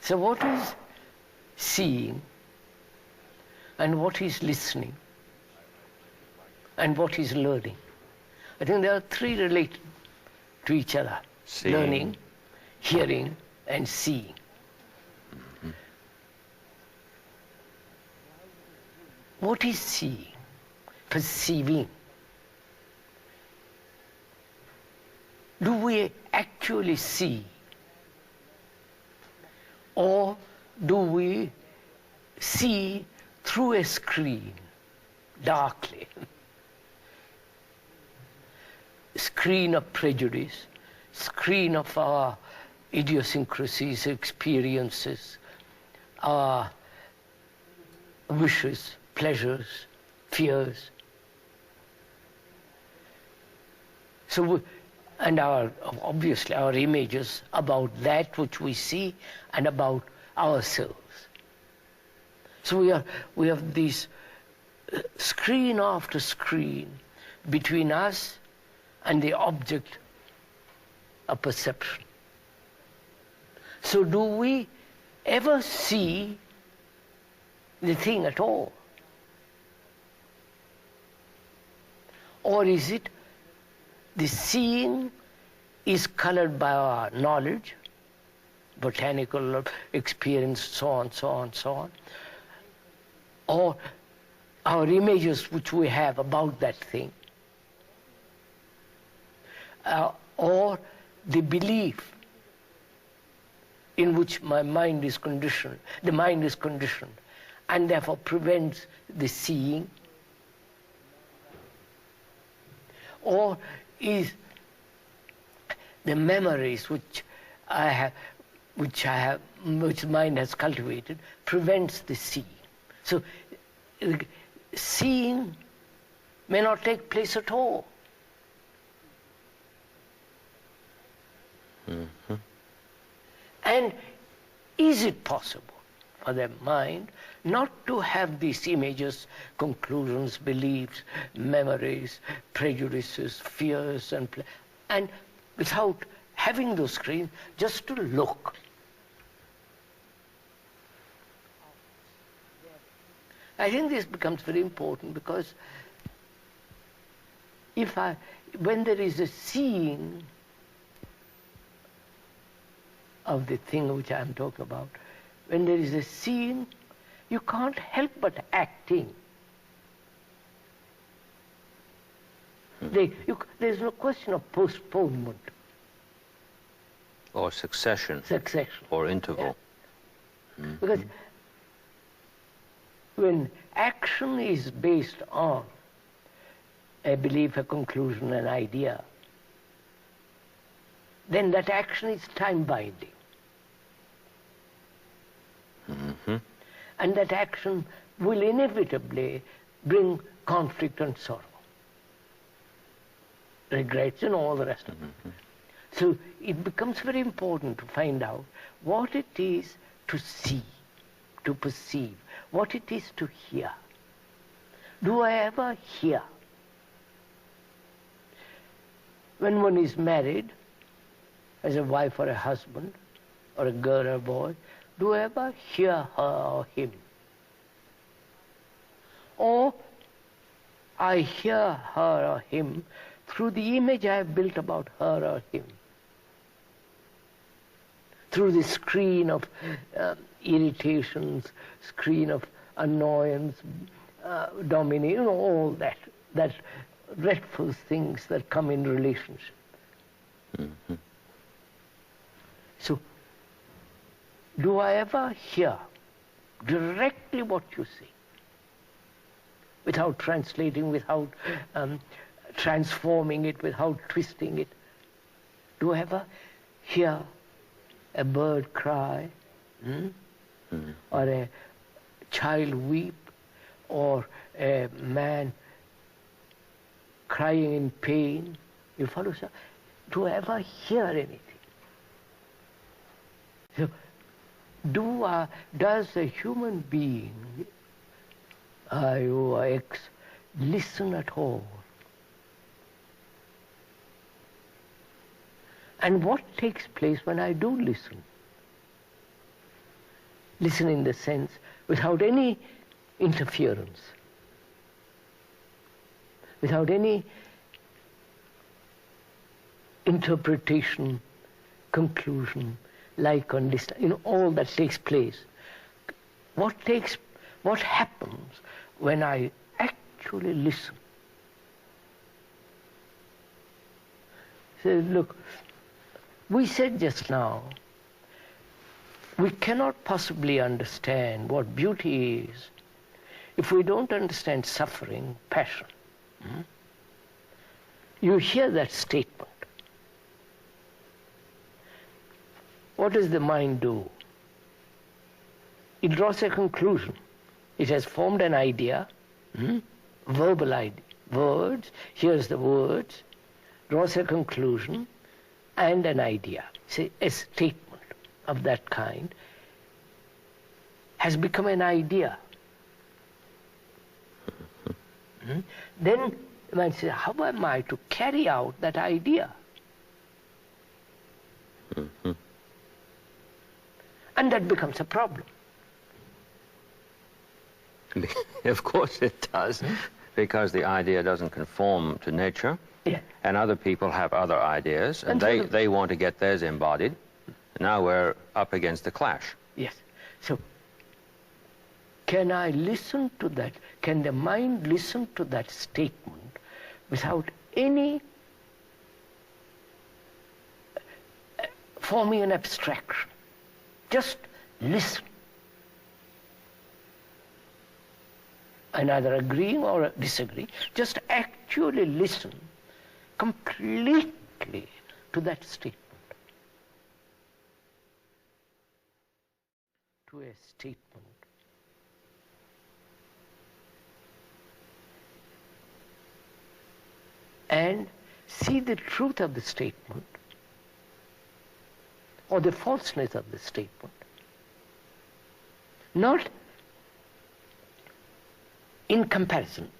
So what is seeing, and what is listening, and what is learning? I think there are three related to each other. Seeing. Learning, hearing, and seeing. Mm-hmm. What is seeing? Perceiving. Do we actually see? Or do we see through a screen, darkly? Screen of prejudice, screen of our idiosyncrasies, experiences, our wishes, pleasures, fears. So, and obviously our images about that which we see and about ourselves. So we have this screen after screen between us and the object of perception. So do we ever see the thing at all? Or is it the seeing is colored by our knowledge, botanical experience, so on, so on, so on, or our images which we have about that thing, or the belief in which my mind is conditioned, the mind is conditioned, and therefore prevents the seeing? Or is the memories which mind has cultivated prevents the seeing? So seeing may not take place at all. Mm-hmm. And is it possible for the mind not to have these images, conclusions, beliefs, memories, prejudices, fears, and without having those screens, just to look? I think this becomes very important, because when there is a seeing of the thing which I am talking about, when there is a seeing, you can't help but acting. There's no question of postponement. Or succession. Succession. Or interval. Yeah. Mm-hmm. Because when action is based on a belief, a conclusion, an idea, then that action is time-binding. Mm-hmm. And that action will inevitably bring conflict and sorrow, regrets and all the rest of it. Mm-hmm. So it becomes very important to find out what it is to see, to perceive, what it is to hear. Do I ever hear? When one is married, as a wife or a husband, or a girl or a boy, do I ever hear her or him? Or I hear her or him through the image I have built about her or him, through the screen of irritations, screen of annoyance, domination, all that dreadful things that come in relationship. Mm-hmm. So, do I ever hear directly what you say, without translating, without transforming it, without twisting it? Do I ever hear a bird cry, Mm-hmm. or a child weep, or a man crying in pain? You follow, sir? Do I ever hear anything? So, does a human being, I or X, listen at all? And what takes place when I do listen? Listen in the sense without any interference, without any interpretation, conclusion, like on this, all that takes place. What happens when I actually listen? So look, we said just now, we cannot possibly understand what beauty is if we don't understand suffering, passion. You hear that statement. What does the mind do? It draws a conclusion. It has formed an idea, verbal idea, words, hears the words, draws a conclusion and an idea. Say, a statement of that kind has become an idea. Then the mind says, how am I to carry out that idea? And that becomes a problem. Of course it does, because the idea doesn't conform to nature, and other people have other ideas, and they want to get theirs embodied. Now we're up against the clash. Yes. So, can I listen to that? Can the mind listen to that statement without any forming an abstraction? Just listen. And either agreeing or disagreeing, just actually listen completely to that statement. To a statement. And see the truth of the statement or the falseness of the statement. Not in comparison,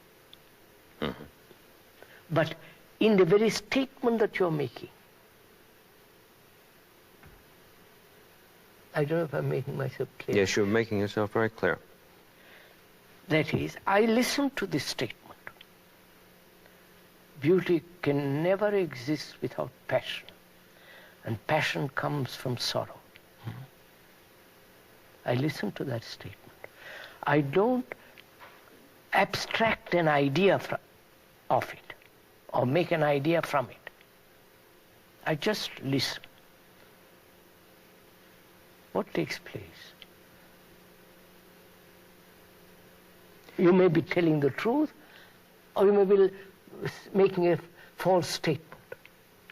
but in the very statement that you're making. I don't know if I'm making myself clear. Yes, you're making yourself very clear. That is, I listen to this statement. Beauty can never exist without passion, and passion comes from sorrow. I listen to that statement. I don't abstract an idea of it or make an idea from it. I just listen. What takes place? You may be telling the truth, or you may be making a false statement.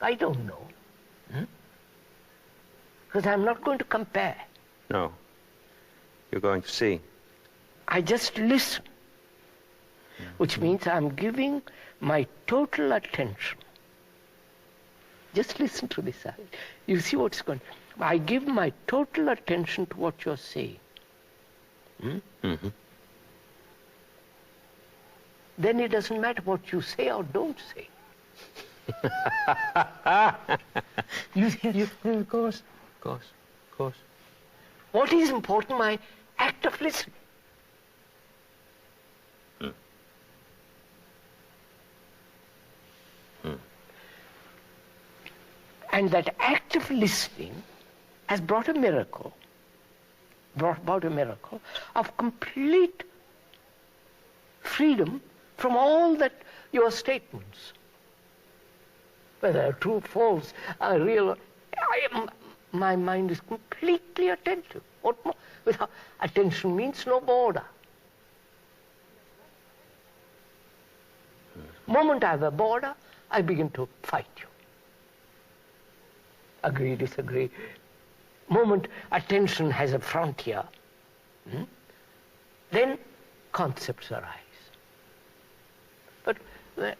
I don't know. Because I'm not going to compare. No. You're going to see. I just listen. Which means I'm giving my total attention. Just listen to this. You see what's going on. I give my total attention to what you're saying. Then it doesn't matter what you say or don't say. Of course. What is important? My act of listening. And that act of listening has brought about a miracle of complete freedom from all that your statements, whether true, false, real, my mind is completely attentive. What more? Without attention means no border. Moment I have a border, I begin to fight you. Agree, disagree. Moment attention has a frontier, then concepts arise. But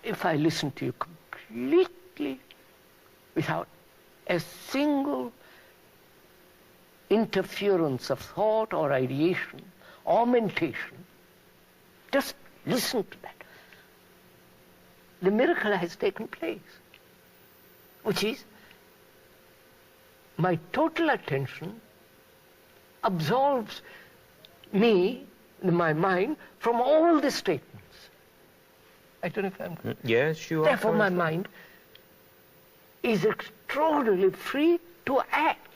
if I listen to you completely without a single interference of thought or ideation or mentation, just listen to that. The miracle has taken place, which is my total attention absolves me, my mind, from all the statements. I don't know if I'm... Yes, you are. Therefore, my mind is extraordinarily free to act.